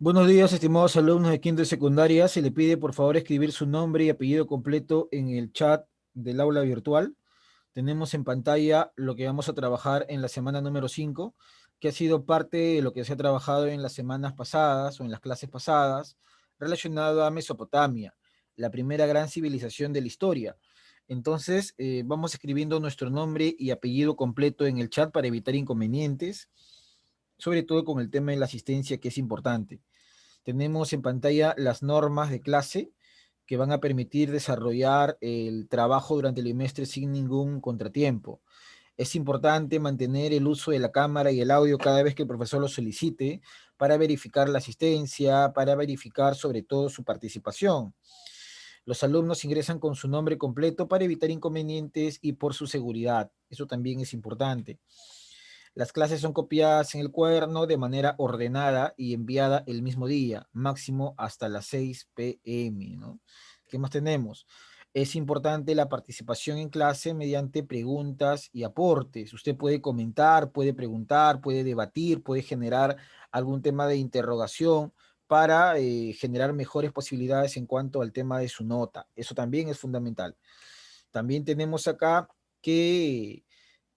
Buenos días, estimados alumnos de quinto y secundaria. Se le pide por favor escribir su nombre y apellido completo en el chat del aula virtual. Tenemos en pantalla lo que vamos a trabajar en la semana número 5, que ha sido parte de lo que se ha trabajado en las semanas pasadas o en las clases pasadas, relacionado a Mesopotamia, la primera gran civilización de la historia. Entonces, vamos escribiendo nuestro nombre y apellido completo en el chat para evitar inconvenientes, sobre todo con el tema de la asistencia, que es importante. Tenemos en pantalla las normas de clase que van a permitir desarrollar el trabajo durante el bimestre sin ningún contratiempo. Es importante mantener el uso de la cámara y el audio cada vez que el profesor lo solicite para verificar la asistencia, para verificar sobre todo su participación. Los alumnos ingresan con su nombre completo para evitar inconvenientes y por su seguridad. Eso también es importante. Las clases son copiadas en el cuaderno de manera ordenada y enviada el mismo día, máximo hasta las 6 p.m., ¿no? ¿Qué más tenemos? Es importante la participación en clase mediante preguntas y aportes. Usted puede comentar, puede preguntar, puede debatir, puede generar algún tema de interrogación para generar mejores posibilidades en cuanto al tema de su nota. Eso también es fundamental. También tenemos acá que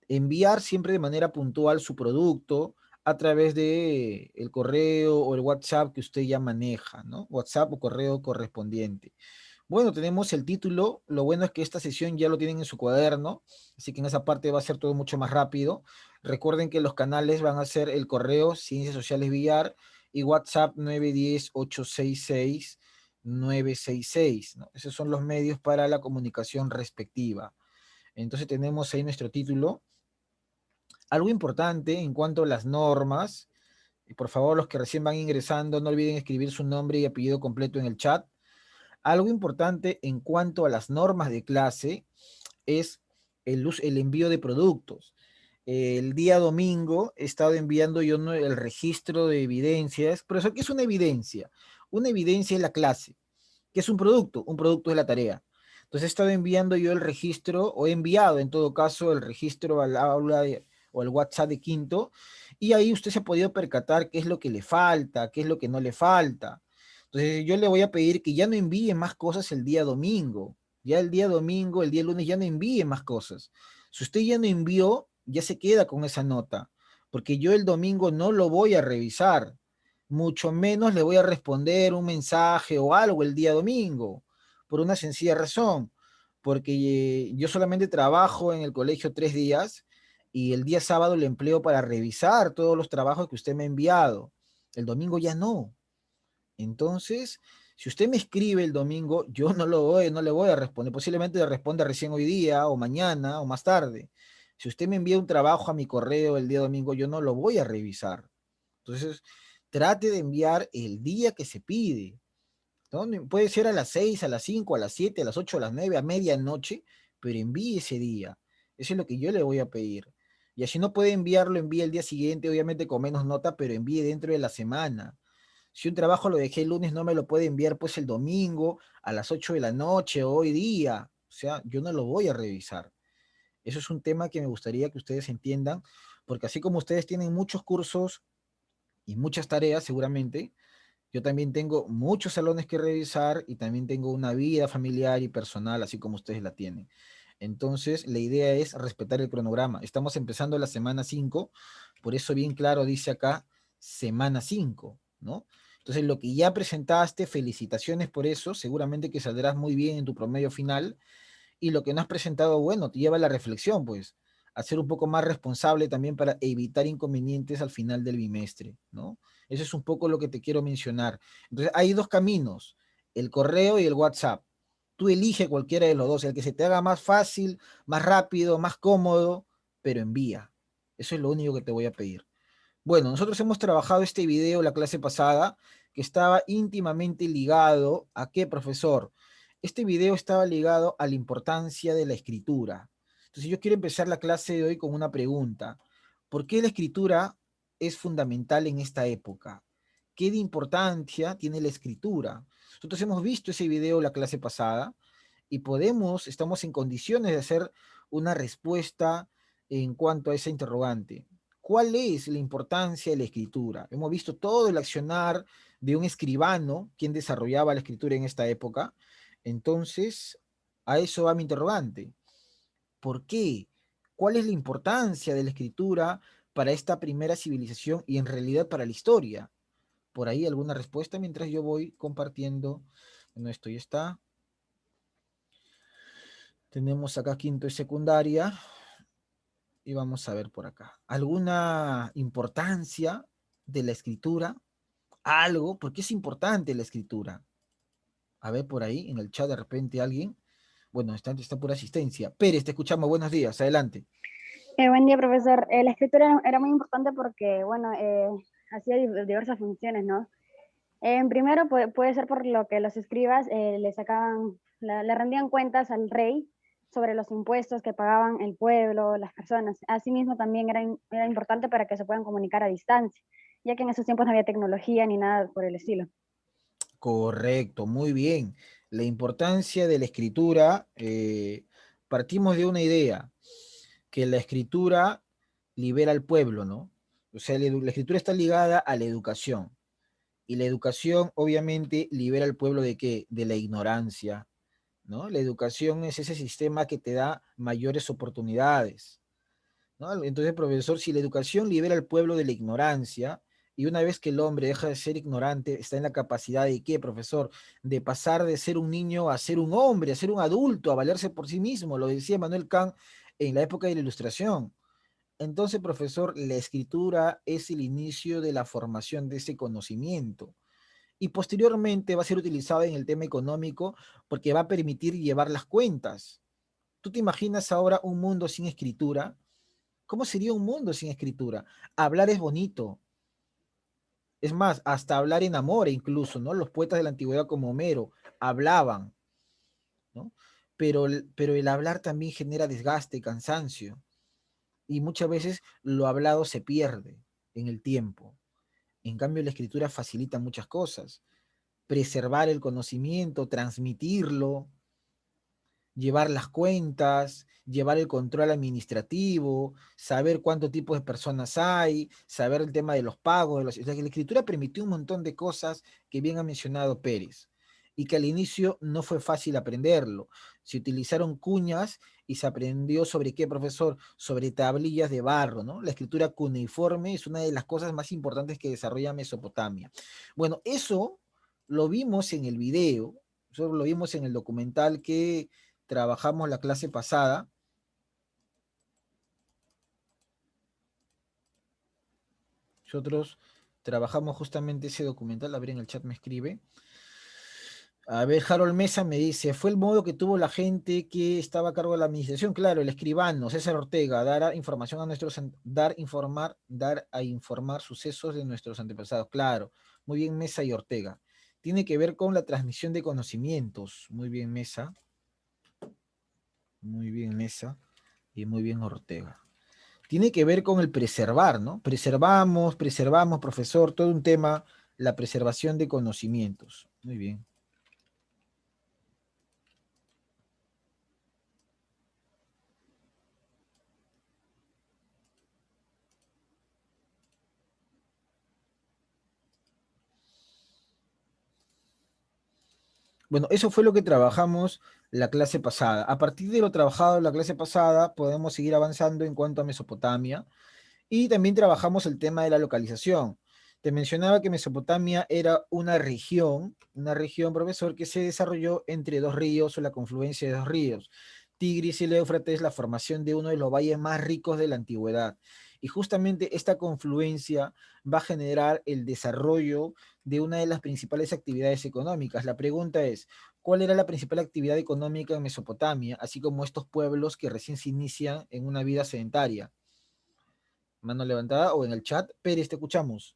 enviar siempre de manera puntual su producto a través de el correo o el WhatsApp que usted ya maneja, ¿no? WhatsApp o correo correspondiente. Bueno, tenemos el título. Lo bueno es que esta sesión ya lo tienen en su cuaderno, así que en esa parte va a ser todo mucho más rápido. Recuerden que los canales van a ser el correo Ciencias Sociales Villar y WhatsApp 910-866-966, ¿no? Esos son los medios para la comunicación respectiva. Entonces tenemos ahí nuestro título. Algo importante en cuanto a las normas, y por favor los que recién van ingresando no olviden escribir su nombre y apellido completo en el chat. Algo importante en cuanto a las normas de clase es el envío de productos. El día domingo he estado enviando yo el registro de evidencias. Profesor, ¿qué es una evidencia? Una evidencia es la clase. ¿Qué es un producto? Un producto es la tarea. Entonces he estado enviando yo el registro, o he enviado en todo caso el registro al aula o al WhatsApp de quinto, y ahí usted se ha podido percatar qué es lo que le falta, qué es lo que no le falta. Entonces yo le voy a pedir que ya no envíe más cosas el día domingo. Ya el día domingo, el día lunes, ya no envíe más cosas. Si usted ya no envió, ya se queda con esa nota, porque yo el domingo no lo voy a revisar, mucho menos le voy a responder un mensaje o algo el día domingo, por una sencilla razón, porque yo solamente trabajo en el colegio 3 días y el día sábado le empleo para revisar todos los trabajos que usted me ha enviado. El domingo ya no. Entonces, si usted me escribe el domingo, yo no le voy a responder. Posiblemente le responda recién hoy día, o mañana, o más tarde. Si usted me envía un trabajo a mi correo el día domingo, yo no lo voy a revisar. Entonces, trate de enviar el día que se pide, ¿no? Puede ser a las 6, a las 5, a las 7, a las 8, a las 9, a medianoche, pero envíe ese día. Eso es lo que yo le voy a pedir. Y así no puede enviarlo, envíe el día siguiente, obviamente con menos nota, pero envíe dentro de la semana. Si un trabajo lo dejé el lunes, no me lo puede enviar pues el domingo a las 8 de la noche o hoy día. O sea, yo no lo voy a revisar. Eso es un tema que me gustaría que ustedes entiendan, porque así como ustedes tienen muchos cursos y muchas tareas seguramente, yo también tengo muchos salones que revisar y también tengo una vida familiar y personal, así como ustedes la tienen. Entonces, la idea es respetar el cronograma. Estamos empezando la semana 5, por eso bien claro dice acá semana 5, ¿no? Entonces, lo que ya presentaste, felicitaciones por eso, seguramente que saldrás muy bien en tu promedio final, y lo que no has presentado, bueno, te lleva a la reflexión, pues, a ser un poco más responsable también para evitar inconvenientes al final del bimestre, ¿no? Eso es un poco lo que te quiero mencionar. Entonces, hay dos caminos, el correo y el WhatsApp. Tú elige cualquiera de los dos, el que se te haga más fácil, más rápido, más cómodo, pero envía. Eso es lo único que te voy a pedir. Bueno, nosotros hemos trabajado este video la clase pasada, que estaba íntimamente ligado a qué, profesor. Este video estaba ligado a la importancia de la escritura. Entonces yo quiero empezar la clase de hoy con una pregunta. ¿Por qué la escritura es fundamental en esta época? ¿Qué de importancia tiene la escritura? Nosotros hemos visto ese video la clase pasada y estamos en condiciones de hacer una respuesta en cuanto a esa interrogante. ¿Cuál es la importancia de la escritura? Hemos visto todo el accionar de un escribano, quien desarrollaba la escritura en esta época. Entonces, a eso va mi interrogante. ¿Por qué? ¿Cuál es la importancia de la escritura para esta primera civilización y en realidad para la historia? Por ahí alguna respuesta mientras yo voy compartiendo. Bueno, esto ya está. Tenemos acá quinto y secundaria. Y vamos a ver por acá. ¿Alguna importancia de la escritura? Algo, ¿por qué es importante la escritura? A ver por ahí, en el chat de repente alguien. Bueno, está pura asistencia. Pérez, te escuchamos. Buenos días. Adelante. Buen día, profesor. La escritura era muy importante porque, bueno, hacía diversas funciones, ¿no? Primero puede ser por lo que los escribas le sacaban, le rendían cuentas al rey sobre los impuestos que pagaban el pueblo, las personas. Asimismo, también era importante para que se puedan comunicar a distancia, ya que en esos tiempos no había tecnología ni nada por el estilo. Correcto, muy bien. La importancia de la escritura, partimos de una idea, que la escritura libera al pueblo, ¿no? O sea, la escritura está ligada a la educación. Y la educación, obviamente, libera al pueblo de qué? De la ignorancia, ¿no? La educación es ese sistema que te da mayores oportunidades, ¿no? Entonces, profesor, si la educación libera al pueblo de la ignorancia, y una vez que el hombre deja de ser ignorante, está en la capacidad de qué, profesor, de pasar de ser un niño a ser un hombre, a ser un adulto, a valerse por sí mismo, lo decía Manuel Kant en la época de la Ilustración. Entonces, profesor, la escritura es el inicio de la formación de ese conocimiento y posteriormente va a ser utilizada en el tema económico porque va a permitir llevar las cuentas. ¿Tú te imaginas ahora un mundo sin escritura? ¿Cómo sería un mundo sin escritura? Hablar es bonito. Es más, hasta hablar enamora incluso, ¿no? Los poetas de la antigüedad como Homero hablaban, ¿no? Pero el hablar también genera desgaste, cansancio, y muchas veces lo hablado se pierde en el tiempo. En cambio, la escritura facilita muchas cosas. Preservar el conocimiento, transmitirlo, llevar las cuentas, llevar el control administrativo, saber cuántos tipos de personas hay, saber el tema de los pagos. O sea, que la escritura permitió un montón de cosas que bien ha mencionado Pérez y que al inicio no fue fácil aprenderlo. Se utilizaron cuñas y se aprendió sobre qué, profesor, sobre tablillas de barro, ¿no? La escritura cuneiforme es una de las cosas más importantes que desarrolla Mesopotamia. Bueno, eso lo vimos en el video, eso lo vimos en el documental que trabajamos la clase pasada. Nosotros trabajamos justamente ese documental, a ver en el chat me escribe. A ver, Harold Mesa me dice, fue el modo que tuvo la gente que estaba a cargo de la administración, claro, el escribano, César Ortega, información a nuestros, dar a informar sucesos de nuestros antepasados, claro, muy bien Mesa y Ortega. Tiene que ver con la transmisión de conocimientos, muy bien Mesa y muy bien Ortega. Tiene que ver con el preservar, ¿no? Preservamos, profesor, todo un tema, la preservación de conocimientos. Muy bien. Bueno, eso fue lo que trabajamos la clase pasada. A partir de lo trabajado la clase pasada, podemos seguir avanzando en cuanto a Mesopotamia y también trabajamos el tema de la localización. Te mencionaba que Mesopotamia era una región, profesor, que se desarrolló entre dos ríos o la confluencia de dos ríos, Tigris y el Éufrates, la formación de uno de los valles más ricos de la antigüedad. Y justamente esta confluencia va a generar el desarrollo de una de las principales actividades económicas. La pregunta es, ¿cuál era la principal actividad económica en Mesopotamia, así como estos pueblos que recién se inician en una vida sedentaria? Mano levantada o en el chat. Pérez, te escuchamos.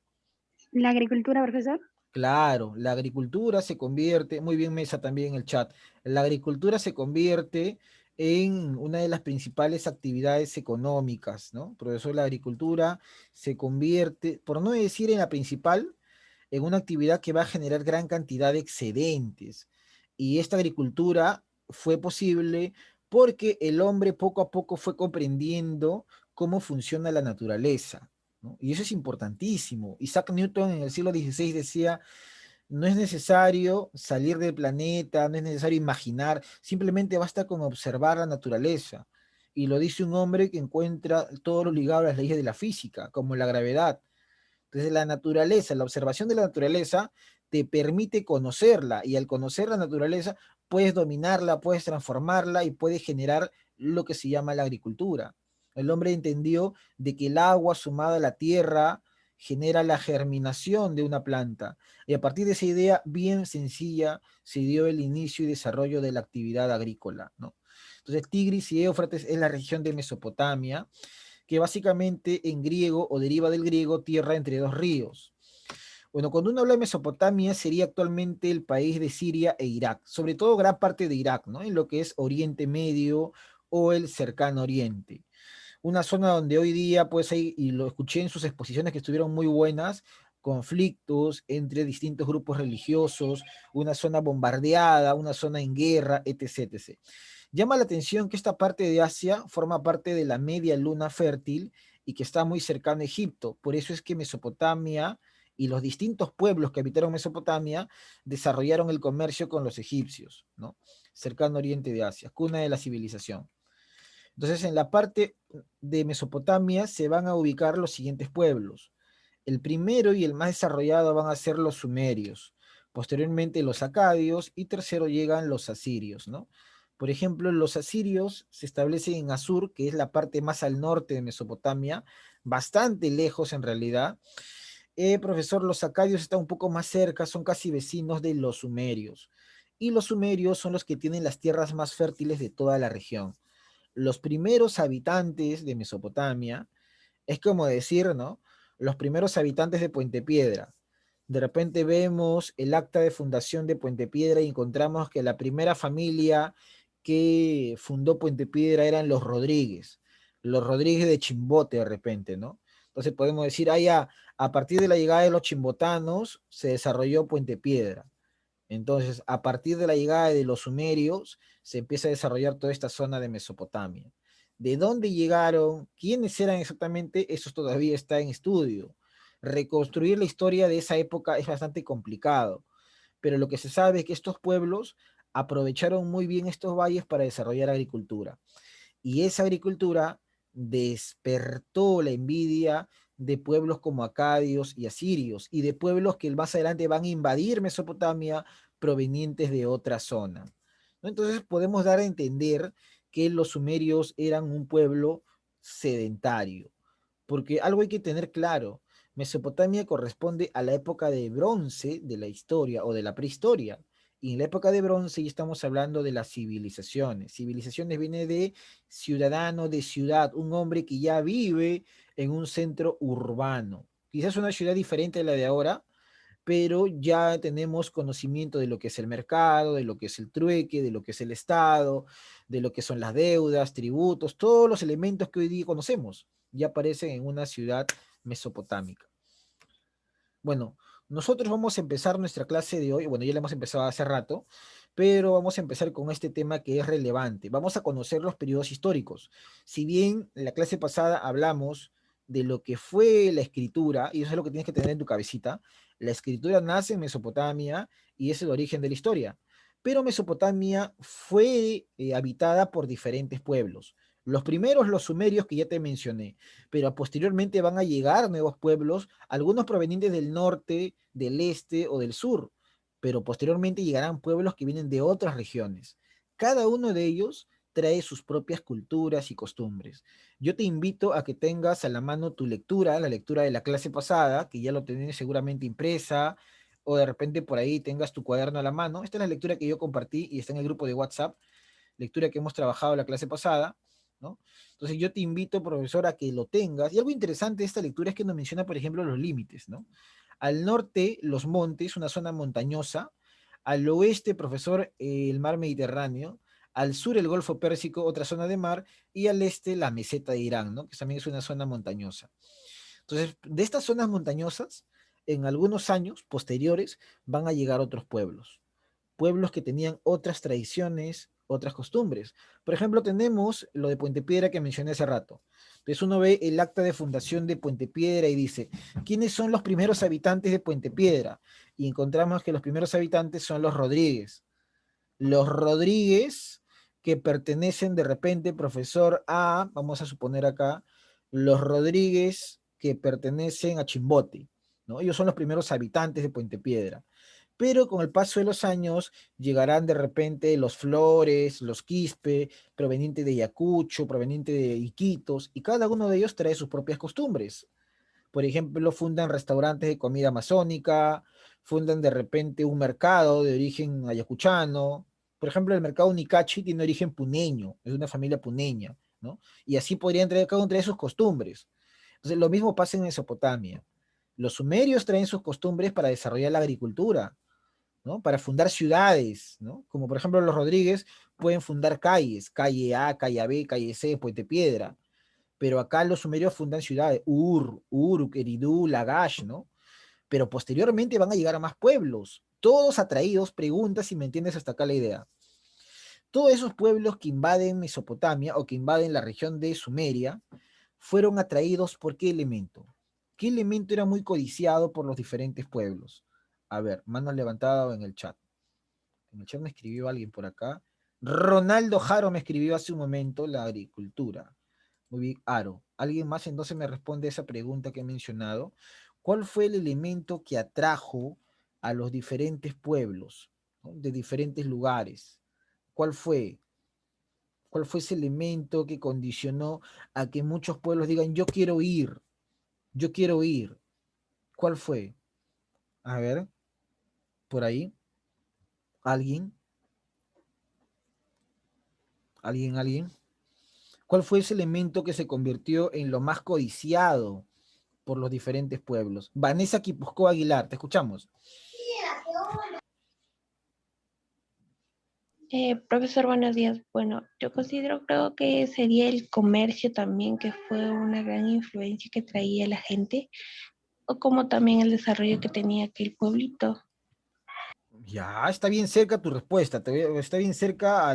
¿La agricultura, profesor? Claro, la agricultura se convierte, muy bien Mesa también en el chat, la agricultura se convierte en una de las principales actividades económicas, ¿no? Por eso la agricultura se convierte, por no decir en la principal, en una actividad que va a generar gran cantidad de excedentes. Y esta agricultura fue posible porque el hombre poco a poco fue comprendiendo cómo funciona la naturaleza, ¿no? Y eso es importantísimo. Isaac Newton en el siglo XVI decía, No es necesario salir del planeta, no es necesario imaginar, simplemente basta con observar la naturaleza. Y lo dice un hombre que encuentra todo lo ligado a las leyes de la física, como la gravedad. Entonces la naturaleza, la observación de la naturaleza te permite conocerla y al conocer la naturaleza puedes dominarla, puedes transformarla y puedes generar lo que se llama la agricultura. El hombre entendió de que el agua sumada a la tierra genera la germinación de una planta y a partir de esa idea bien sencilla se dio el inicio y desarrollo de la actividad agrícola, ¿no? Entonces Tigris y Éufrates es la región de Mesopotamia que básicamente en griego o deriva del griego tierra entre dos ríos. Bueno, cuando uno habla de Mesopotamia sería actualmente el país de Siria e Irak, sobre todo gran parte de Irak, ¿no? En lo que es Oriente Medio o el cercano Oriente. Una zona donde hoy día, pues, hay, y lo escuché en sus exposiciones que estuvieron muy buenas, conflictos entre distintos grupos religiosos, una zona bombardeada, una zona en guerra, etc, etc. Llama la atención que esta parte de Asia forma parte de la media luna fértil y que está muy cercano a Egipto. Por eso es que Mesopotamia y los distintos pueblos que habitaron Mesopotamia desarrollaron el comercio con los egipcios, ¿no? Cercano Oriente de Asia, cuna de la civilización. Entonces, en la parte de Mesopotamia se van a ubicar los siguientes pueblos. El primero y el más desarrollado van a ser los sumerios, posteriormente los acadios y tercero llegan los asirios, ¿no? Por ejemplo, los asirios se establecen en Asur, que es la parte más al norte de Mesopotamia, bastante lejos en realidad. Profesor, los acadios están un poco más cerca, son casi vecinos de los sumerios. Y los sumerios son los que tienen las tierras más fértiles de toda la región. Los primeros habitantes de Mesopotamia, es como decir, ¿no? Los primeros habitantes de Puente Piedra. De repente vemos el acta de fundación de Puente Piedra y encontramos que la primera familia que fundó Puente Piedra eran los Rodríguez de Chimbote de repente, ¿no? Entonces podemos decir, ah, ya, a partir de la llegada de los chimbotanos se desarrolló Puente Piedra. Entonces, a partir de la llegada de los sumerios, se empieza a desarrollar toda esta zona de Mesopotamia. ¿De dónde llegaron? ¿Quiénes eran exactamente? Eso todavía está en estudio. Reconstruir la historia de esa época es bastante complicado, pero lo que se sabe es que estos pueblos aprovecharon muy bien estos valles para desarrollar agricultura. Y esa agricultura despertó la envidia de pueblos como acadios y asirios, y de pueblos que más adelante van a invadir Mesopotamia provenientes de otra zona, ¿no? Entonces podemos dar a entender que los sumerios eran un pueblo sedentario, porque algo hay que tener claro, Mesopotamia corresponde a la época de bronce de la historia o de la prehistoria, y en la época de bronce ya estamos hablando de las civilizaciones. Civilizaciones viene de ciudadano, de ciudad, un hombre que ya vive en un centro urbano. Quizás una ciudad diferente a la de ahora, pero ya tenemos conocimiento de lo que es el mercado, de lo que es el trueque, de lo que es el Estado, de lo que son las deudas, tributos, todos los elementos que hoy día conocemos ya aparecen en una ciudad mesopotámica. Bueno, nosotros vamos a empezar nuestra clase de hoy, bueno, ya la hemos empezado hace rato, pero vamos a empezar con este tema que es relevante. Vamos a conocer los periodos históricos. Si bien en la clase pasada hablamos de lo que fue la escritura, y eso es lo que tienes que tener en tu cabecita, la escritura nace en Mesopotamia y es el origen de la historia. Pero Mesopotamia fue habitada por diferentes pueblos. Los primeros, los sumerios que ya te mencioné, pero posteriormente van a llegar nuevos pueblos, algunos provenientes del norte, del este o del sur, pero posteriormente llegarán pueblos que vienen de otras regiones. Cada uno de ellos trae sus propias culturas y costumbres. Yo te invito a que tengas a la mano tu lectura, la lectura de la clase pasada, que ya lo tenés seguramente impresa, o de repente por ahí tengas tu cuaderno a la mano. Esta es la lectura que yo compartí y está en el grupo de WhatsApp, lectura que hemos trabajado la clase pasada, ¿no? Entonces yo te invito, profesor, a que lo tengas. Y algo interesante de esta lectura es que nos menciona, por ejemplo, los límites, ¿no? Al norte, los montes, una zona montañosa. Al oeste, profesor, el mar Mediterráneo. Al sur, el Golfo Pérsico, otra zona de mar. Y al este, la meseta de Irán, ¿no? Que también es una zona montañosa. Entonces, de estas zonas montañosas, en algunos años posteriores, van a llegar otros pueblos pueblos que tenían otras tradiciones, otras costumbres. Por ejemplo, tenemos lo de Puente Piedra que mencioné hace rato. Entonces uno ve el acta de fundación de Puente Piedra y dice, ¿quiénes son los primeros habitantes de Puente Piedra? y encontramos que los primeros habitantes son los Rodríguez. Los Rodríguez que pertenecen de repente, profesor, a, vamos a suponer acá, los Rodríguez que pertenecen a Chimbote, ¿no? Ellos son los primeros habitantes de Puente Piedra. Pero con el paso de los años llegarán de repente los Flores, los Quispe, proveniente de Ayacucho, proveniente de Iquitos, y cada uno de ellos trae sus propias costumbres. Por ejemplo, fundan restaurantes de comida amazónica, fundan de repente un mercado de origen ayacuchano. Por ejemplo, el mercado Nicachi tiene origen puneño, es una familia puneña, ¿no? Y así podrían traer cada uno traer sus costumbres. Entonces, lo mismo pasa en Mesopotamia. Los sumerios traen sus costumbres para desarrollar la agricultura, ¿no? Para fundar ciudades, ¿no? Como por ejemplo los Rodríguez pueden fundar calles, calle A, calle B, calle C, Puente Piedra, pero acá los sumerios fundan ciudades, Uruk, Eridu, Lagash, ¿no? Pero posteriormente van a llegar a más pueblos, todos atraídos, preguntas si me entiendes hasta acá la idea. Todos esos pueblos que invaden Mesopotamia o que invaden la región de Sumeria fueron atraídos por qué elemento. ¿Qué elemento era muy codiciado por los diferentes pueblos? A ver, mano levantada en el chat. En el chat me escribió alguien por acá. Ronaldo Jaro me escribió hace un momento la agricultura. Muy bien, Aro. ¿Alguien más entonces me responde esa pregunta que he mencionado? ¿Cuál fue el elemento que atrajo a los diferentes pueblos, ¿no? De diferentes lugares? ¿Cuál fue? ¿Cuál fue ese elemento que condicionó a que muchos pueblos digan, yo quiero ir, yo quiero ir? ¿Cuál fue? A ver, por ahí. ¿Alguien? ¿Alguien? ¿Cuál fue ese elemento que se convirtió en lo más codiciado por los diferentes pueblos? Vanessa Quipusco Aguilar, te escuchamos. Profesor, buenos días. Bueno, yo considero, creo que sería el comercio también, que fue una gran influencia que traía la gente, o como también el desarrollo que tenía aquel pueblito. Ya, está bien cerca tu respuesta, está bien cerca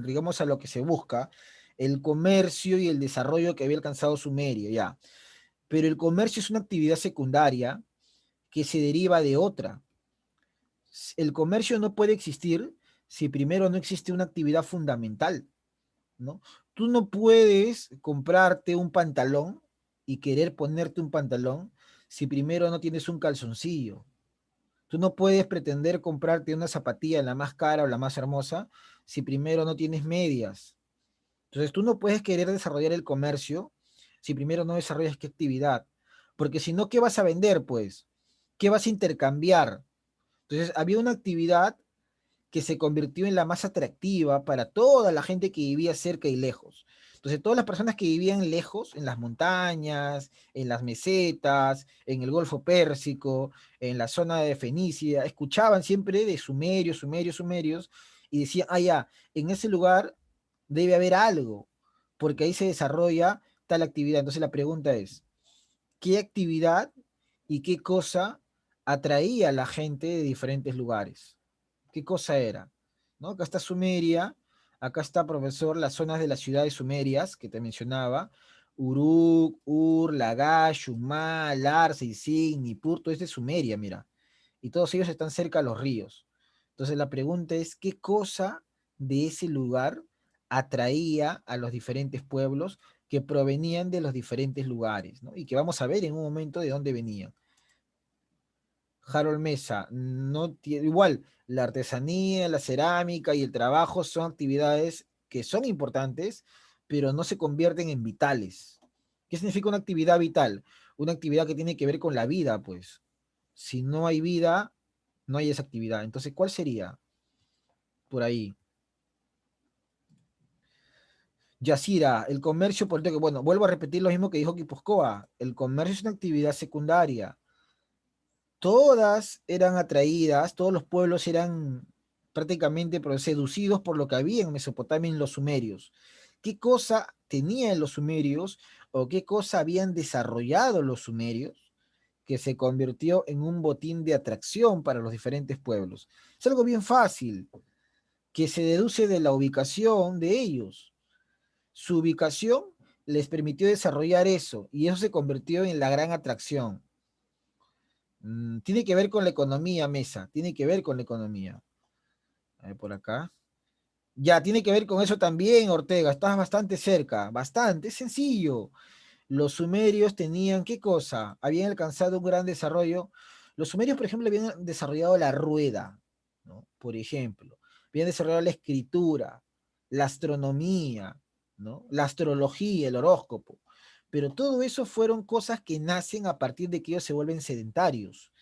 digamos, a lo que se busca, el comercio y el desarrollo que había alcanzado Sumeria, ya. Pero el comercio es una actividad secundaria que se deriva de otra. El comercio no puede existir si primero no existe una actividad fundamental, ¿no? Tú no puedes comprarte un pantalón y querer ponerte un pantalón si primero no tienes un calzoncillo. Tú no puedes pretender comprarte una zapatilla la más cara o la más hermosa si primero no tienes medias. Entonces tú no puedes querer desarrollar el comercio si primero no desarrollas qué actividad. Porque si no, ¿qué vas a vender, pues? ¿Qué vas a intercambiar? Entonces había una actividad que se convirtió en la más atractiva para toda la gente que vivía cerca y lejos. Entonces, todas las personas que vivían lejos, en las montañas, en las mesetas, en el Golfo Pérsico, en la zona de Fenicia, escuchaban siempre de sumerios, y decían, ah, ya, en ese lugar debe haber algo, porque ahí se desarrolla tal actividad. Entonces, la pregunta es, ¿qué actividad y qué cosa atraía a la gente de diferentes lugares? ¿Qué cosa era? ¿No? Acá está Sumeria, acá está, profesor, las zonas de las ciudades sumerias que te mencionaba, Uruk, Ur, Lagash, Shumá, Larsa, Isin, Nippur, todo es de Sumeria, mira. Y todos ellos están cerca a los ríos. Entonces la pregunta es, ¿qué cosa de ese lugar atraía a los diferentes pueblos que provenían de los diferentes lugares, ¿no? Y que vamos a ver en un momento de dónde venían? Harold Mesa, no tiene, igual, la artesanía, la cerámica y el trabajo son actividades que son importantes, pero no se convierten en vitales. ¿Qué significa una actividad vital? Una actividad que tiene que ver con la vida, pues. Si no hay vida, no hay esa actividad. Entonces, ¿cuál sería por ahí? Yacira, el comercio político, bueno, vuelvo a repetir lo mismo que dijo Guipúzcoa, el comercio es una actividad secundaria. Todas eran atraídas, todos los pueblos eran prácticamente seducidos por lo que había en Mesopotamia en los sumerios. ¿Qué cosa tenían los sumerios o qué cosa habían desarrollado los sumerios que se convirtió en un botín de atracción para los diferentes pueblos? Es algo bien fácil, que se deduce de la ubicación de ellos. Su ubicación les permitió desarrollar eso y eso se convirtió en la gran atracción. Tiene que ver con la economía, Mesa, tiene que ver con la economía. A ver, por acá. Ya, tiene que ver con eso también, Ortega, estás bastante cerca, bastante, es sencillo. Los sumerios tenían, ¿qué cosa? Habían alcanzado un gran desarrollo. Los sumerios, por ejemplo, habían desarrollado la rueda, ¿no? Por ejemplo, habían desarrollado la escritura, la astronomía, ¿no? La astrología, el horóscopo. Pero todo eso fueron cosas que nacen a partir de que ellos se vuelven sedentarios.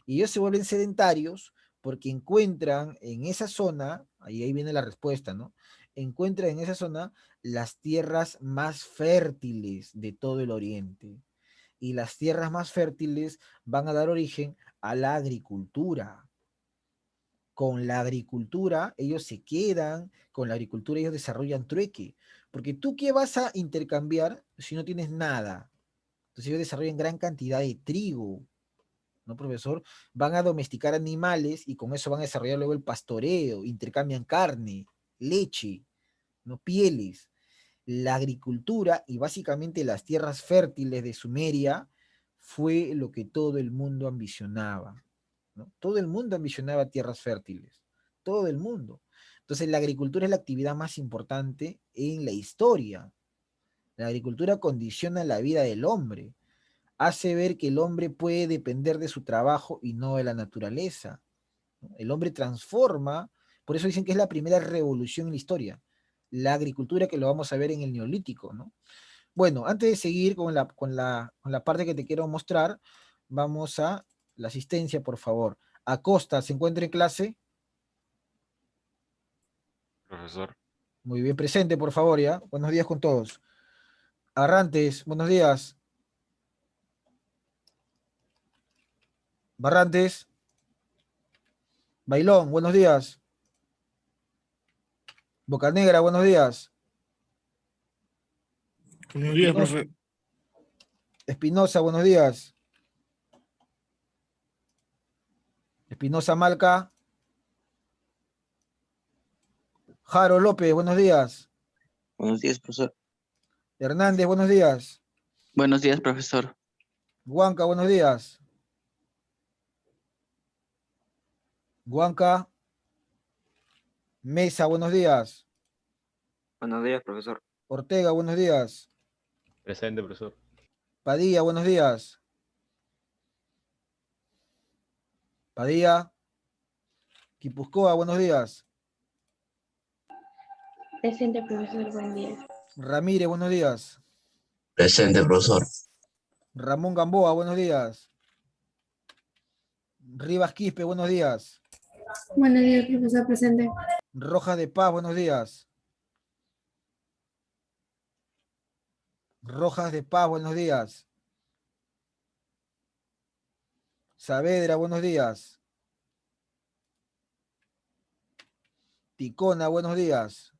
Y ellos se vuelven sedentarios porque encuentran en esa zona, ahí viene la respuesta, ¿no? Encuentran en esa zona las tierras más fértiles de todo el oriente. Y las tierras más fértiles van a dar origen a la agricultura. Con la agricultura ellos se quedan, con la agricultura ellos desarrollan trueque. Porque tú, ¿qué vas a intercambiar si no tienes nada? Entonces ellos desarrollan gran cantidad de trigo, ¿no, profesor? Van a domesticar animales y con eso van a desarrollar luego el pastoreo, intercambian carne, leche, ¿no? Pieles. La agricultura y básicamente las tierras fértiles de Sumeria fue lo que todo el mundo ambicionaba, ¿no? Todo el mundo ambicionaba tierras fértiles, todo el mundo. Entonces la agricultura es la actividad más importante en la historia. La agricultura condiciona la vida del hombre, hace ver que el hombre puede depender de su trabajo y no de la naturaleza, ¿no? El hombre transforma, por eso dicen que es la primera revolución en la historia, la agricultura, que lo vamos a ver en el Neolítico, ¿no? Bueno, antes de seguir con la parte que te quiero mostrar, vamos a la asistencia, por favor. Acosta, ¿se encuentra en clase? Profesor. Muy bien, presente, por favor, ya. Buenos días con todos. Arrantes, buenos días. Barrantes. Bailón, buenos días. Bocanegra, buenos días. Buenos días, profe. Espinosa, buenos días. Espinosa Malca. Jaro López, buenos días. Buenos días, profesor. Hernández, buenos días. Buenos días, profesor. Huanca, buenos días. Huanca. Mesa, buenos días. Buenos días, profesor. Ortega, buenos días. Presente, profesor. Padilla, buenos días. Padilla. Quipuscoa, buenos días. Presente, profesor, buen día. Ramírez, buenos días. Presente, profesor. Ramón Gamboa, buenos días. Rivas Quispe, buenos días. Buenos días, profesor, presente. Rojas de Paz, buenos días. Rojas de Paz, buenos días. Saavedra, buenos días. Ticona, buenos días.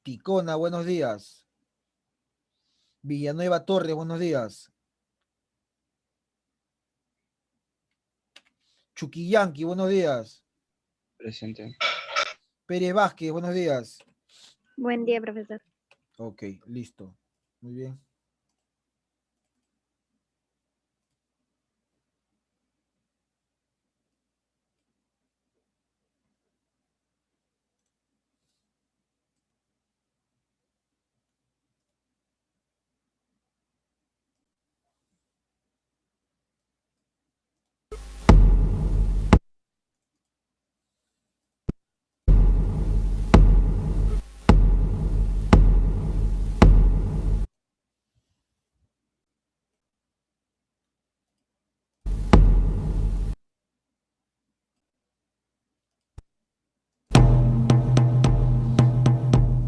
Ticona, buenos días. Villanueva Torres, buenos días. Chuquillanqui, buenos días. Presente. Pérez Vázquez, buenos días. Buen día, profesor. Ok, listo. Muy bien.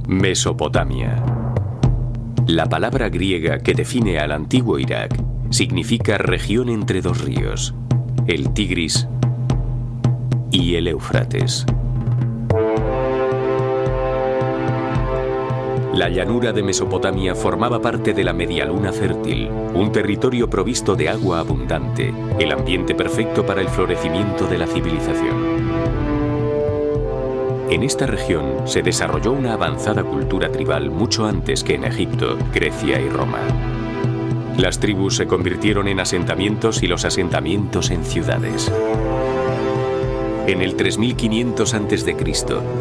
Mesopotamia. La palabra griega que define al antiguo Irak significa región entre dos ríos, el Tigris y el Éufrates. La llanura de Mesopotamia formaba parte de la Medialuna Fértil, un territorio provisto de agua abundante, el ambiente perfecto para el florecimiento de la civilización. En esta región se desarrolló una avanzada cultura tribal mucho antes que en Egipto, Grecia y Roma. Las tribus se convirtieron en asentamientos y los asentamientos en ciudades. En el 3500 a.C.,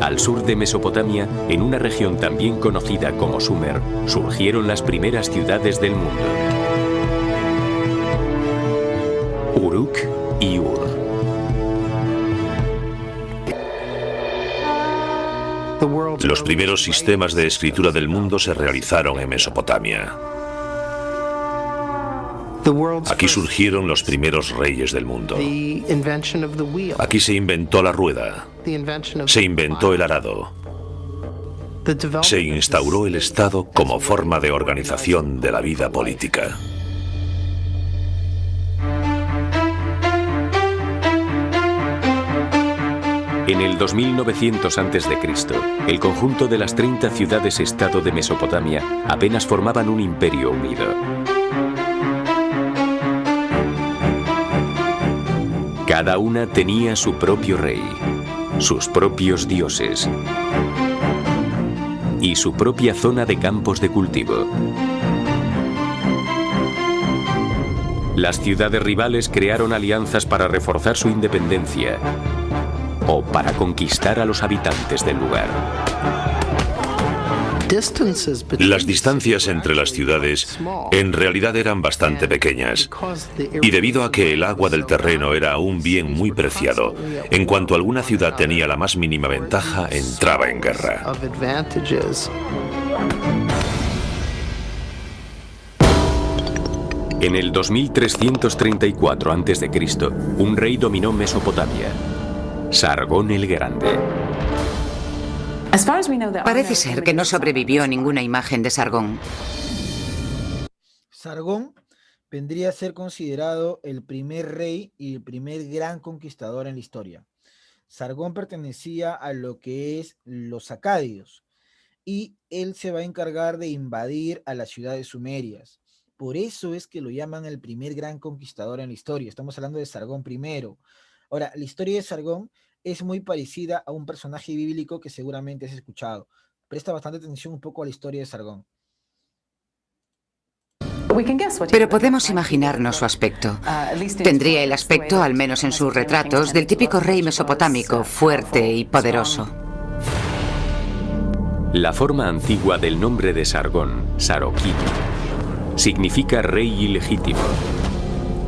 al sur de Mesopotamia, en una región también conocida como Sumer, surgieron las primeras ciudades del mundo. Uruk y Ur. Los primeros sistemas de escritura del mundo se realizaron en Mesopotamia. Aquí surgieron los primeros reyes del mundo. Aquí se inventó la rueda. Se inventó el arado. Se instauró el Estado como forma de organización de la vida política. En el 2900 a.C., el conjunto de las 30 ciudades-estado de Mesopotamia apenas formaban un imperio unido. Cada una tenía su propio rey, sus propios dioses y su propia zona de campos de cultivo. Las ciudades rivales crearon alianzas para reforzar su independencia o para conquistar a los habitantes del lugar. Las distancias entre las ciudades en realidad eran bastante pequeñas, y debido a que el agua del terreno era un bien muy preciado, en cuanto alguna ciudad tenía la más mínima ventaja, entraba en guerra. En el 2334 a.C., un rey dominó Mesopotamia, Sargón el Grande. Parece ser que no sobrevivió ninguna imagen de Sargón. Sargón vendría a ser considerado el primer rey y el primer gran conquistador en la historia. Sargón pertenecía a lo que es los acadios, y él se va a encargar de invadir a las ciudades sumerias. Por eso es que lo llaman el primer gran conquistador en la historia. Estamos hablando de Sargón I. Ahora, la historia de Sargón es muy parecida a un personaje bíblico que seguramente has escuchado. Presta bastante atención un poco a la historia de Sargón. Pero podemos imaginarnos su aspecto. Tendría el aspecto, al menos en sus retratos, del típico rey mesopotámico, fuerte y poderoso. La forma antigua del nombre de Sargón, Saroquín, significa rey ilegítimo.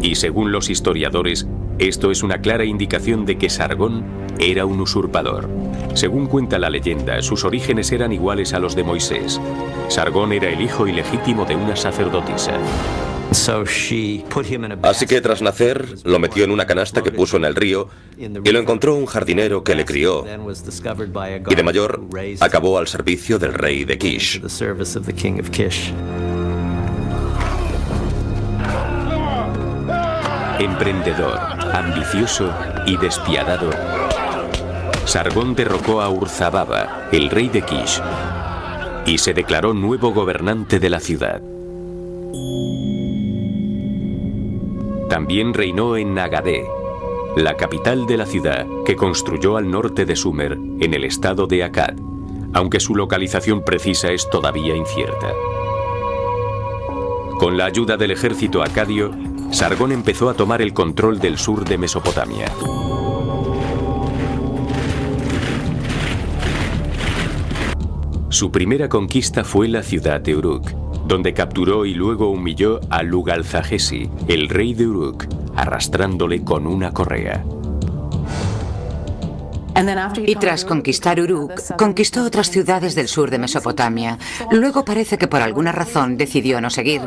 Y según los historiadores, esto es una clara indicación de que Sargón era un usurpador. Según cuenta la leyenda, sus orígenes eran iguales a los de Moisés. Sargón era el hijo ilegítimo de una sacerdotisa. Así que tras nacer, lo metió en una canasta que puso en el río y lo encontró un jardinero que le crió. Y de mayor, acabó al servicio del rey de Kish. Emprendedor, ambicioso y despiadado, Sargón derrocó a Urzababa, el rey de Kish, y se declaró nuevo gobernante de la ciudad. También reinó en Nagadé, la capital de la ciudad que construyó al norte de Sumer, en el estado de Akkad, aunque su localización precisa es todavía incierta. Con la ayuda del ejército acadio, Sargón empezó a tomar el control del sur de Mesopotamia. Su primera conquista fue la ciudad de Uruk, donde capturó y luego humilló a Lugalzagesi, el rey de Uruk, arrastrándole con una correa. Y tras conquistar Uruk, conquistó otras ciudades del sur de Mesopotamia. Luego parece que por alguna razón decidió no seguir.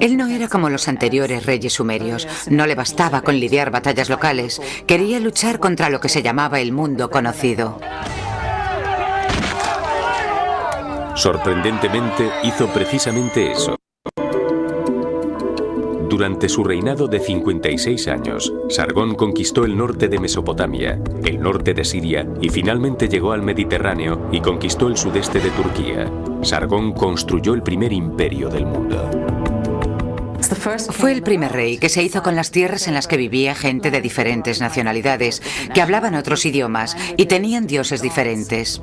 Él no era como los anteriores reyes sumerios. No le bastaba con lidiar batallas locales. Quería luchar contra lo que se llamaba el mundo conocido. Sorprendentemente, hizo precisamente eso. Durante su reinado de 56 años, Sargón conquistó el norte de Mesopotamia, el norte de Siria y finalmente llegó al Mediterráneo y conquistó el sudeste de Turquía. Sargón construyó el primer imperio del mundo. Fue el primer rey que se hizo con las tierras en las que vivía gente de diferentes nacionalidades, que hablaban otros idiomas y tenían dioses diferentes.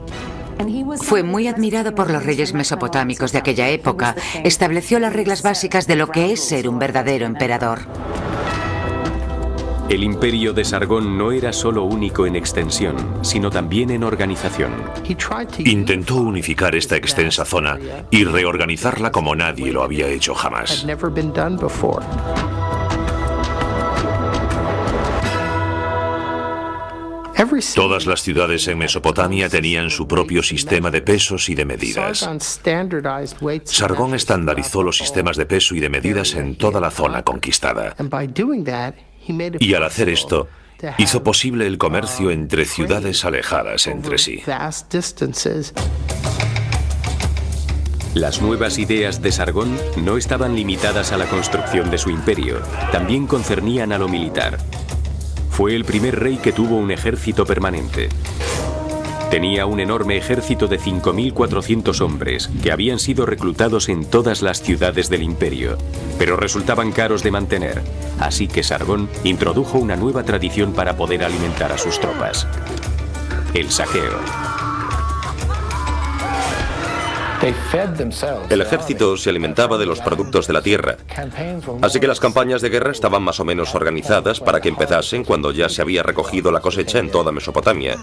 Fue muy admirado por los reyes mesopotámicos de aquella época. Estableció las reglas básicas de lo que es ser un verdadero emperador. El imperio de Sargón no era solo único en extensión, sino también en organización. Intentó unificar esta extensa zona y reorganizarla como nadie lo había hecho jamás. Todas las ciudades en Mesopotamia tenían su propio sistema de pesos y de medidas. Sargón estandarizó los sistemas de peso y de medidas en toda la zona conquistada. Y al hacer esto, hizo posible el comercio entre ciudades alejadas entre sí. Las nuevas ideas de Sargón no estaban limitadas a la construcción de su imperio, también concernían a lo militar. Fue el primer rey que tuvo un ejército permanente. Tenía un enorme ejército de 5.400 hombres que habían sido reclutados en todas las ciudades del imperio, pero resultaban caros de mantener, así que Sargón introdujo una nueva tradición para poder alimentar a sus tropas: el saqueo. El ejército se alimentaba de los productos de la tierra, así que las campañas de guerra estaban más o menos organizadas para que empezasen cuando ya se había recogido la cosecha en toda Mesopotamia.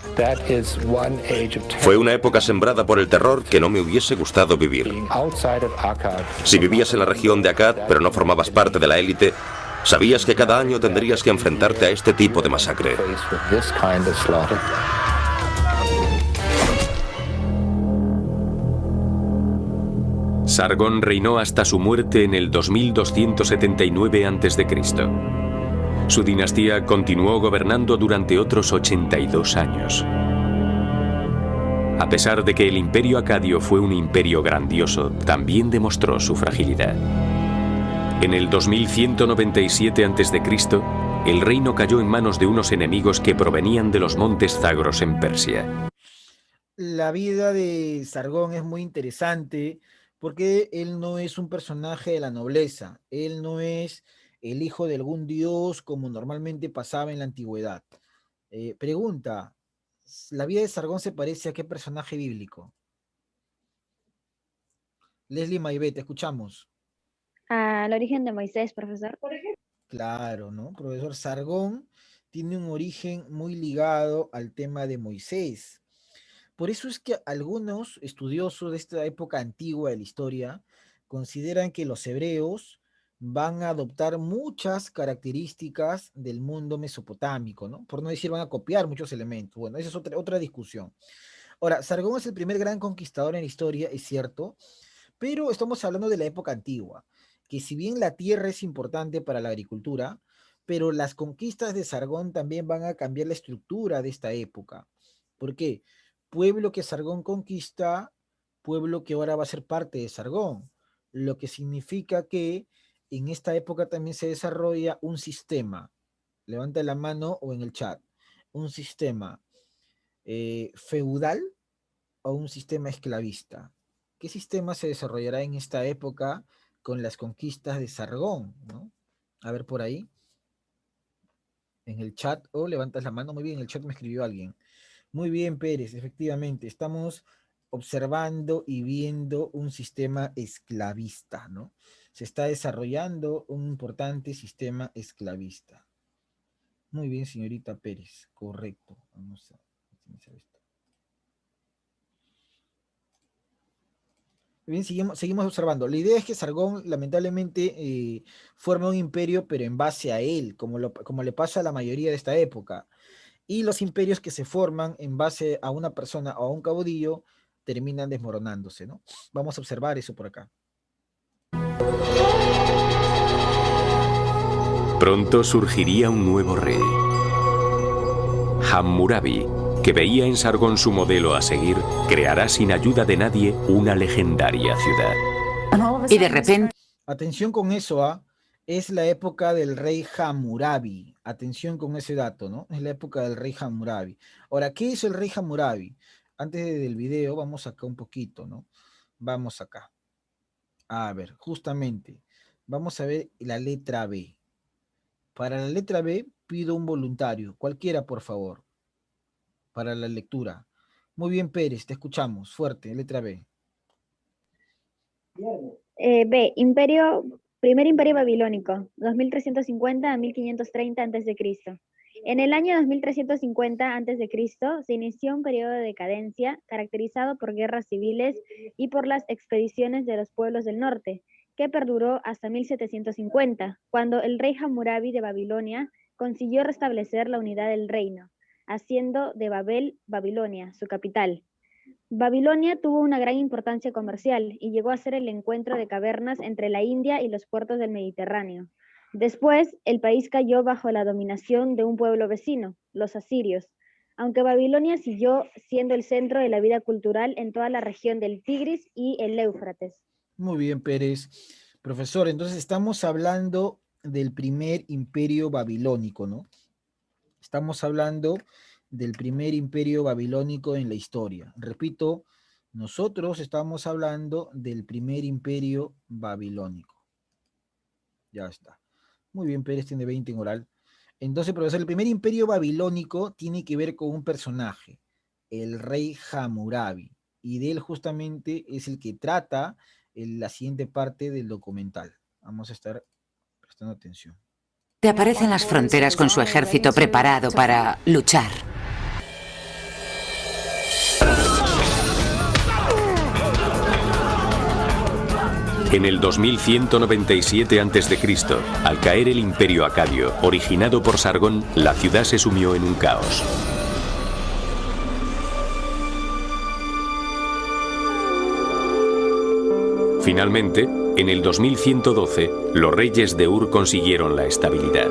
Fue una época sembrada por el terror que no me hubiese gustado vivir. Si vivías en la región de Akkad, pero no formabas parte de la élite, sabías que cada año tendrías que enfrentarte a este tipo de masacre. Sargón reinó hasta su muerte en el 2279 a.C. Su dinastía continuó gobernando durante otros 82 años. A pesar de que el imperio acadio fue un imperio grandioso, también demostró su fragilidad. En el 2197 a.C., el reino cayó en manos de unos enemigos que provenían de los montes Zagros en Persia. La vida de Sargón es muy interesante, porque él no es un personaje de la nobleza, él no es el hijo de algún dios como normalmente pasaba en la antigüedad. Pregunta, ¿la vida de Sargón se parece a qué personaje bíblico? Leslie Maibet, te escuchamos. Al origen de Moisés, profesor. Claro, ¿no? Profesor, Sargón tiene un origen muy ligado al tema de Moisés. Por eso es que algunos estudiosos de esta época antigua de la historia consideran que los hebreos van a adoptar muchas características del mundo mesopotámico, ¿no? Por no decir van a copiar muchos elementos. Bueno, esa es otra discusión. Ahora, Sargón es el primer gran conquistador en la historia, es cierto, pero estamos hablando de la época antigua, que si bien la tierra es importante para la agricultura, pero las conquistas de Sargón también van a cambiar la estructura de esta época. ¿Por qué? Pueblo que Sargón conquista, pueblo que ahora va a ser parte de Sargón, lo que significa que en esta época también se desarrolla un sistema, levanta la mano o en el chat, un sistema feudal o un sistema esclavista. ¿Qué sistema se desarrollará en esta época con las conquistas de Sargón, ¿no? A ver por ahí, en el chat, o levantas la mano, muy bien, en el chat me escribió alguien. Muy bien, Pérez, efectivamente, estamos observando y viendo un sistema esclavista, ¿no? Se está desarrollando un importante sistema esclavista. Muy bien, señorita Pérez, correcto. Vamos a optimizar esto. Bien, seguimos observando. La idea es que Sargón, lamentablemente, forma un imperio, pero en base a él, como le pasa a la mayoría de esta época. Y los imperios que se forman en base a una persona o a un caudillo terminan desmoronándose, ¿no? Vamos a observar eso por acá. Pronto surgiría un nuevo rey, Hammurabi, que veía en Sargón su modelo a seguir, creará sin ayuda de nadie una legendaria ciudad. Y de repente... Atención con eso, ¿ah? Es la época del rey Hammurabi. Atención con ese dato, ¿no? Es la época del rey Hammurabi. Ahora, ¿qué hizo el rey Hammurabi? Antes del video, vamos acá un poquito, ¿no? Vamos acá. A ver, justamente, vamos a ver la letra B. Para la letra B, pido un voluntario, cualquiera, por favor, para la lectura. Muy bien, Pérez, te escuchamos. Fuerte, letra B. B. Primer imperio babilónico, 2350 a 1530 a.C. En el año 2350 a.C. se inició un periodo de decadencia caracterizado por guerras civiles y por las expediciones de los pueblos del norte, que perduró hasta 1750, cuando el rey Hammurabi de Babilonia consiguió restablecer la unidad del reino, haciendo de Babel, Babilonia, su capital. Babilonia tuvo una gran importancia comercial y llegó a ser el encuentro de cavernas entre la India y los puertos del Mediterráneo. Después, el país cayó bajo la dominación de un pueblo vecino, los asirios, aunque Babilonia siguió siendo el centro de la vida cultural en toda la región del Tigris y el Éufrates. Muy bien, Pérez. Profesor, entonces estamos hablando del primer imperio babilónico, ¿no? Estamos hablando del primer imperio babilónico en la historia. Repito, nosotros estamos hablando del primer imperio babilónico. Ya está. Muy bien, Pérez tiene 20 en oral. Entonces, profesor, el primer imperio babilónico tiene que ver con un personaje, el rey Hammurabi, y de él justamente es el que trata la siguiente parte del documental. Vamos a estar prestando atención. Aparece en las fronteras con su ejército preparado para luchar. En el 2197 a.C., al caer el imperio acadio, originado por Sargón, la ciudad se sumió en un caos. Finalmente, en el 2112, los reyes de Ur consiguieron la estabilidad.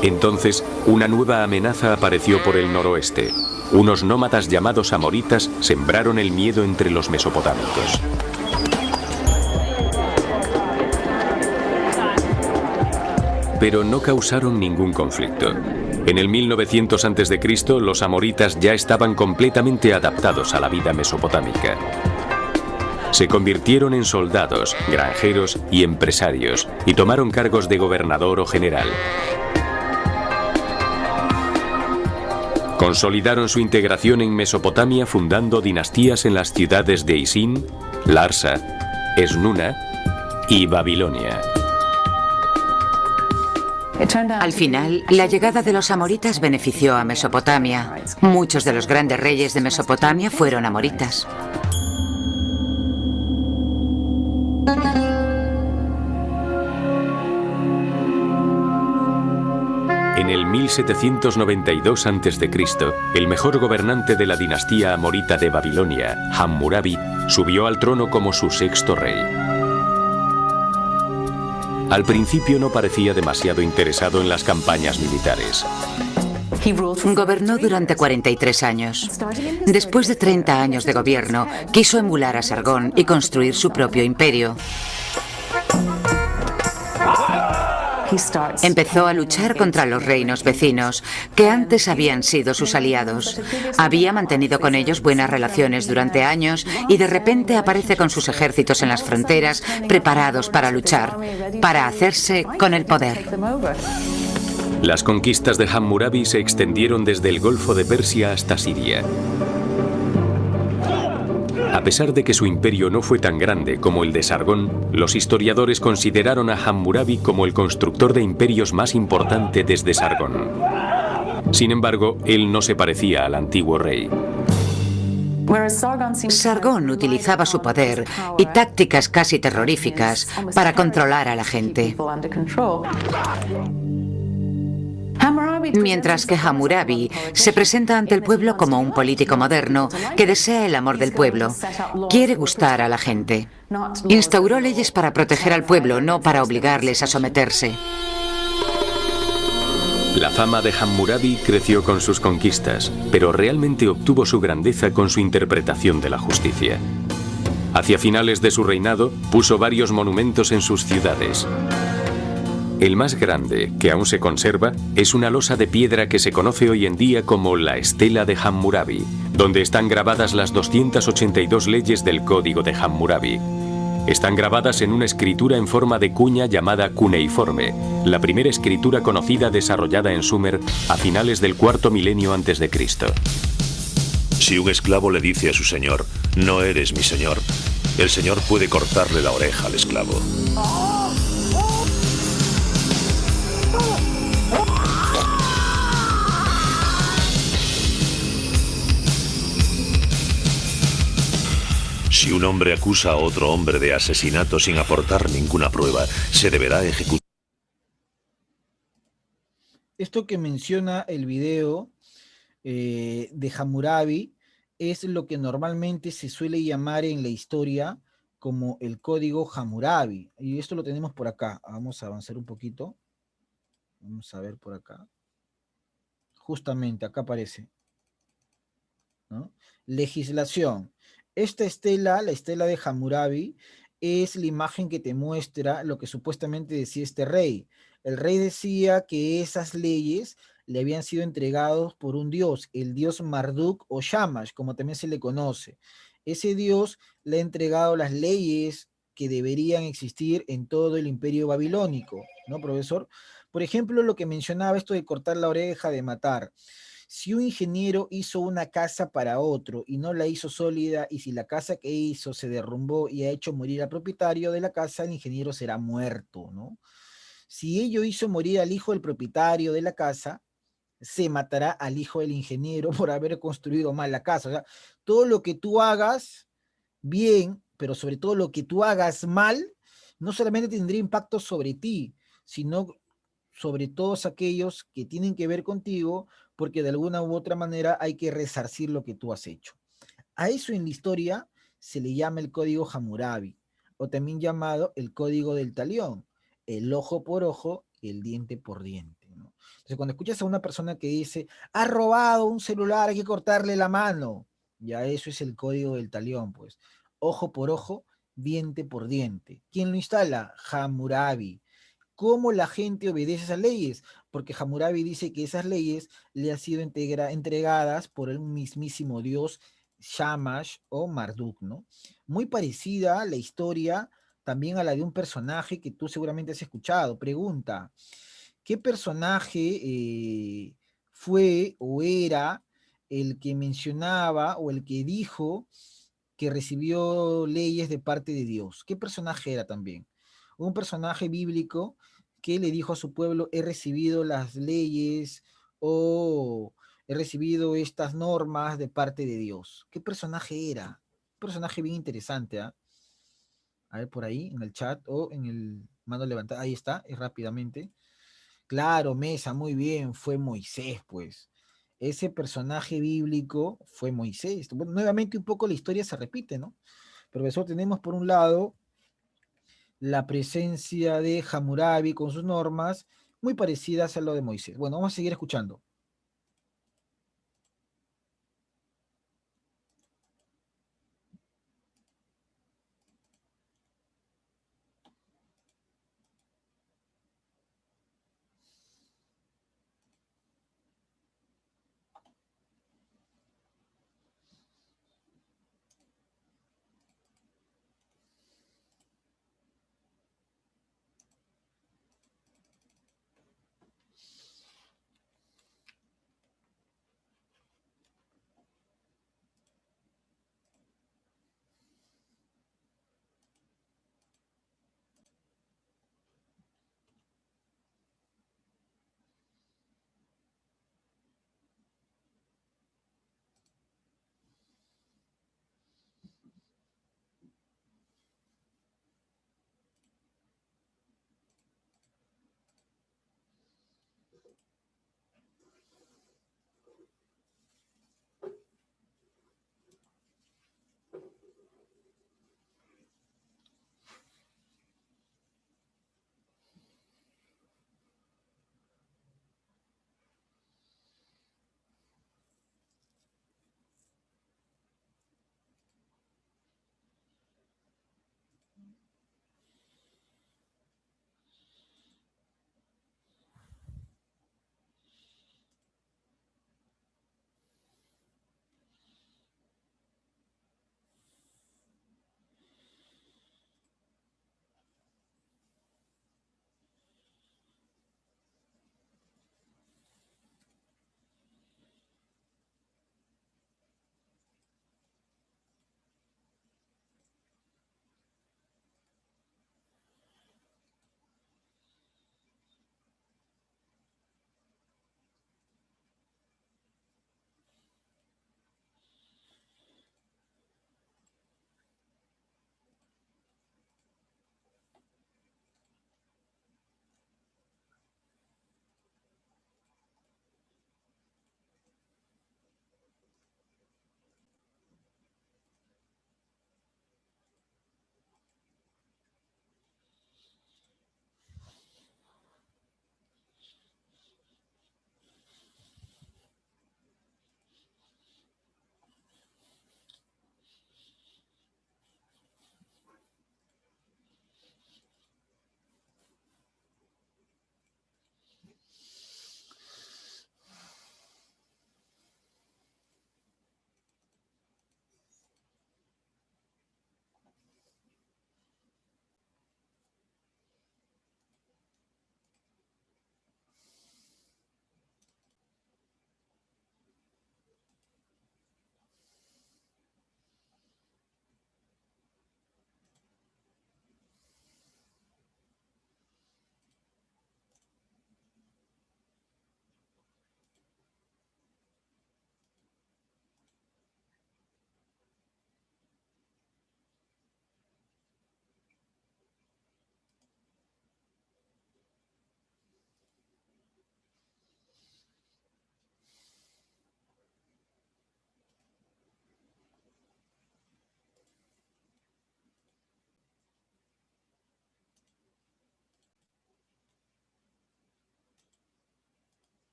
Entonces, una nueva amenaza apareció por el noroeste. Unos nómadas llamados amoritas sembraron el miedo entre los mesopotámicos. Pero no causaron ningún conflicto. En el 1900 a.C., los amoritas ya estaban completamente adaptados a la vida mesopotámica. Se convirtieron en soldados, granjeros y empresarios, y tomaron cargos de gobernador o general. Consolidaron su integración en Mesopotamia fundando dinastías en las ciudades de Isin, Larsa, Esnuna y Babilonia. Al final, la llegada de los amoritas benefició a Mesopotamia. Muchos de los grandes reyes de Mesopotamia fueron amoritas. En el 1792 a.C., el mejor gobernante de la dinastía amorita de Babilonia, Hammurabi, subió al trono como su sexto rey. Al principio no parecía demasiado interesado en las campañas militares. Gobernó durante 43 años. Después de 30 años de gobierno, quiso emular a Sargón y construir su propio imperio. Empezó a luchar contra los reinos vecinos, que antes habían sido sus aliados. Había mantenido con ellos buenas relaciones durante años y de repente aparece con sus ejércitos en las fronteras, preparados para luchar, para hacerse con el poder. Las conquistas de Hammurabi se extendieron desde el Golfo de Persia hasta Siria. A pesar de que su imperio no fue tan grande como el de Sargón, los historiadores consideraron a Hammurabi como el constructor de imperios más importante desde Sargón. Sin embargo, él no se parecía al antiguo rey. Sargón utilizaba su poder y tácticas casi terroríficas para controlar a la gente. Mientras que Hammurabi se presenta ante el pueblo como un político moderno que desea el amor del pueblo. Quiere gustar a la gente. Instauró leyes para proteger al pueblo, no para obligarles a someterse. La fama de Hammurabi creció con sus conquistas, pero realmente obtuvo su grandeza con su interpretación de la justicia. Hacia finales de su reinado, puso varios monumentos en sus ciudades. El más grande, que aún se conserva, es una losa de piedra que se conoce hoy en día como la Estela de Hammurabi, donde están grabadas las 282 leyes del Código de Hammurabi. Están grabadas en una escritura en forma de cuña llamada cuneiforme, la primera escritura conocida desarrollada en Sumer a finales del cuarto milenio antes de Cristo. Si un esclavo le dice a su señor, no eres mi señor, el señor puede cortarle la oreja al esclavo. Si un hombre acusa a otro hombre de asesinato sin aportar ninguna prueba, se deberá ejecutar. Esto que menciona el video de Hammurabi es lo que normalmente se suele llamar en la historia como el código Hammurabi. Y esto lo tenemos por acá. Vamos a avanzar un poquito. Vamos a ver por acá. Justamente, acá aparece, ¿no? Legislación. Esta estela, la estela de Hammurabi, es la imagen que te muestra lo que supuestamente decía este rey. El rey decía que esas leyes le habían sido entregados por un dios, el dios Marduk o Shamash, como también se le conoce. Ese dios le ha entregado las leyes que deberían existir en todo el imperio babilónico, ¿no, profesor? Por ejemplo, lo que mencionaba esto de cortar la oreja, de matar. Si un ingeniero hizo una casa para otro y no la hizo sólida, y si la casa que hizo se derrumbó y ha hecho morir al propietario de la casa, el ingeniero será muerto, ¿no? Si ello hizo morir al hijo del propietario de la casa, se matará al hijo del ingeniero por haber construido mal la casa. O sea, todo lo que tú hagas bien, pero sobre todo lo que tú hagas mal, no solamente tendría impacto sobre ti, sino sobre todos aquellos que tienen que ver contigo, porque de alguna u otra manera hay que resarcir lo que tú has hecho. A eso en la historia se le llama el código Hammurabi, o también llamado el código del talión, el ojo por ojo, el diente por diente, ¿no? Entonces, cuando escuchas a una persona que dice, ha robado un celular, hay que cortarle la mano, ya eso es el código del talión, pues. Ojo por ojo, diente por diente. ¿Quién lo instala? Hammurabi. ¿Cómo la gente obedece esas leyes? Porque Hammurabi dice que esas leyes le han sido entregadas por el mismísimo dios Shamash o Marduk, ¿no? Muy parecida la historia también a la de un personaje que tú seguramente has escuchado. Pregunta, ¿qué personaje fue o era el que mencionaba o el que dijo que recibió leyes de parte de Dios? ¿Qué personaje era también? Un personaje bíblico que le dijo a su pueblo, he recibido las leyes o he recibido estas normas de parte de Dios. ¿Qué personaje era? Un personaje bien interesante, ¿ah? A ver por ahí, en el chat o en el mano levantada, ahí está, y rápidamente. Claro, Mesa, muy bien, fue Moisés, pues. Ese personaje bíblico fue Moisés. Bueno, nuevamente un poco la historia se repite, ¿no? Profesor, tenemos por un lado la presencia de Hammurabi con sus normas muy parecidas a lo de Moisés. Bueno, vamos a seguir escuchando.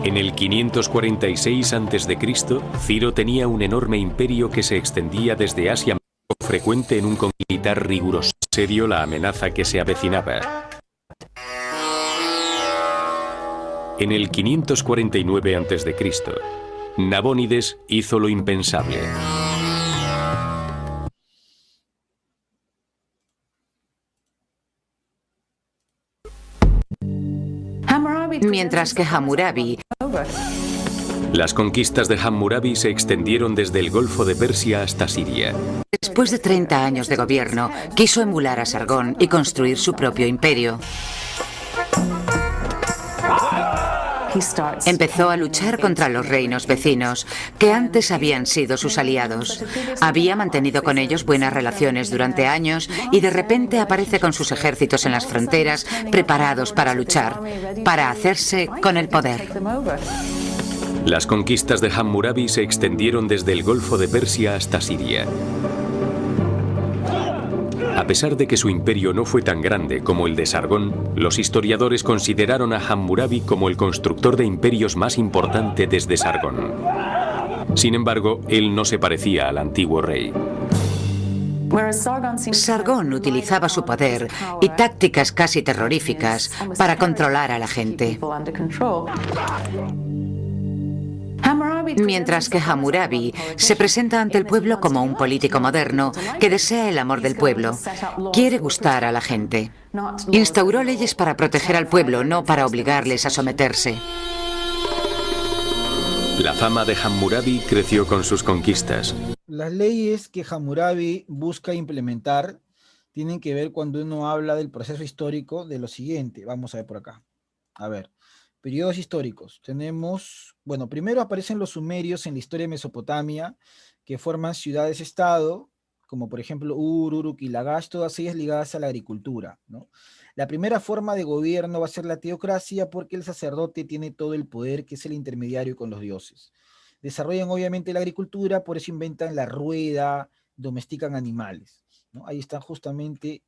En el 546 a.C., Ciro tenía un enorme imperio que se extendía desde Asia, frecuente en un conflicto militar riguroso. Serio la amenaza que se avecinaba. En el 549 a.C., Nabónides hizo lo impensable. Mientras que Hammurabi... Las conquistas de Hammurabi se extendieron desde el Golfo de Persia hasta Siria. Después de 30 años de gobierno, quiso emular a Sargón y construir su propio imperio. Empezó a luchar contra los reinos vecinos, que antes habían sido sus aliados. Había mantenido con ellos buenas relaciones durante años y de repente aparece con sus ejércitos en las fronteras, preparados para luchar, para hacerse con el poder. Las conquistas de Hammurabi se extendieron desde el Golfo de Persia hasta Siria. A pesar de que su imperio no fue tan grande como el de Sargón, los historiadores consideraron a Hammurabi como el constructor de imperios más importante desde Sargón. Sin embargo, él no se parecía al antiguo rey. Sargón utilizaba su poder y tácticas casi terroríficas para controlar a la gente. Mientras que Hammurabi se presenta ante el pueblo como un político moderno que desea el amor del pueblo. Quiere gustar a la gente. Instauró leyes para proteger al pueblo, no para obligarles a someterse. La fama de Hammurabi creció con sus conquistas. Las leyes que Hammurabi busca implementar tienen que ver cuando uno habla del proceso histórico de lo siguiente. Vamos a ver por acá. A ver. Periodos históricos. Tenemos, bueno, primero aparecen los sumerios en la historia de Mesopotamia, que forman ciudades-estado, como por ejemplo Ur, Uruk y Lagash, todas ellas ligadas a la agricultura, ¿no? La primera forma de gobierno va a ser la teocracia, porque el sacerdote tiene todo el poder, que es el intermediario con los dioses. Desarrollan obviamente la agricultura, por eso inventan la rueda, domestican animales, ¿no? Ahí están justamente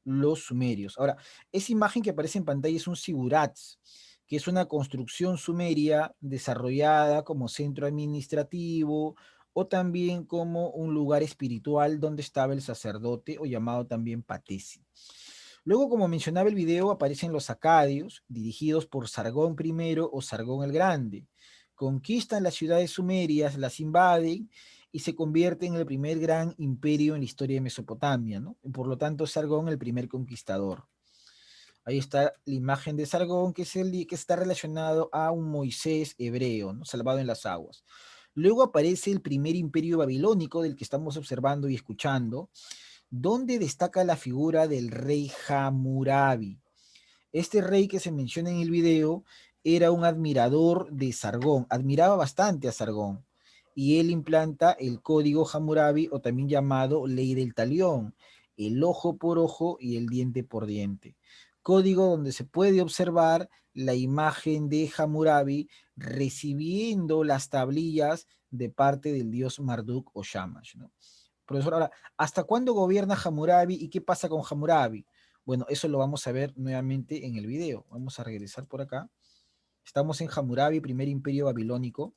los sumerios. Ahora, esa imagen que aparece en pantalla es un siguratz, que es una construcción sumeria desarrollada como centro administrativo o también como un lugar espiritual donde estaba el sacerdote, o llamado también patesi. Luego, como mencionaba el video, aparecen los acadios, dirigidos por Sargón I o Sargón el Grande. Conquistan las ciudades sumerias, las invaden y se convierte en el primer gran imperio en la historia de Mesopotamia, ¿no? Por lo tanto, Sargón el primer conquistador. Ahí está la imagen de Sargón, que está relacionado a un Moisés hebreo, ¿no? Salvado en las aguas. Luego aparece el primer imperio babilónico, del que estamos observando y escuchando, donde destaca la figura del rey Hammurabi. Este rey que se menciona en el video era un admirador de Sargón, admiraba bastante a Sargón, y él implanta el código Hammurabi, o también llamado ley del talión, el ojo por ojo y el diente por diente. Código donde se puede observar la imagen de Hammurabi recibiendo las tablillas de parte del dios Marduk o Shamash, ¿no? Profesor, ahora, ¿hasta cuándo gobierna Hammurabi y qué pasa con Hammurabi? Bueno, eso lo vamos a ver nuevamente en el video. Vamos a regresar por acá. Estamos en Hammurabi, primer imperio babilónico.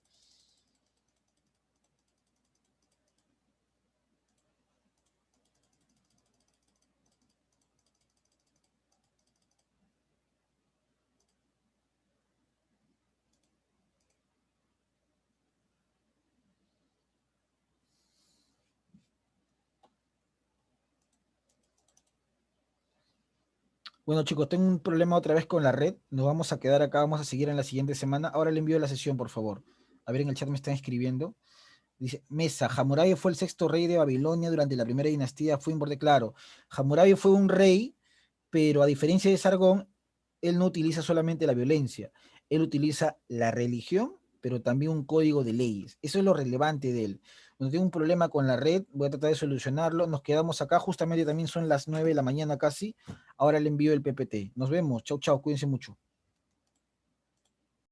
Bueno, chicos, tengo un problema otra vez con la red. Nos vamos a quedar acá, vamos a seguir en la siguiente semana. Ahora le envío la sesión, por favor. A ver, en el chat me están escribiendo. Dice, Mesa, Hammurabi fue el sexto rey de Babilonia durante la primera dinastía. Fue importante, claro. Hammurabi fue un rey, pero a diferencia de Sargón, él no utiliza solamente la violencia. Él utiliza la religión, pero también un código de leyes. Eso es lo relevante de él. Cuando tengo un problema con la red, voy a tratar de solucionarlo. Nos quedamos acá, justamente también son las 9 de la mañana casi. Ahora le envío el PPT. Nos vemos. Chau, chau. Cuídense mucho.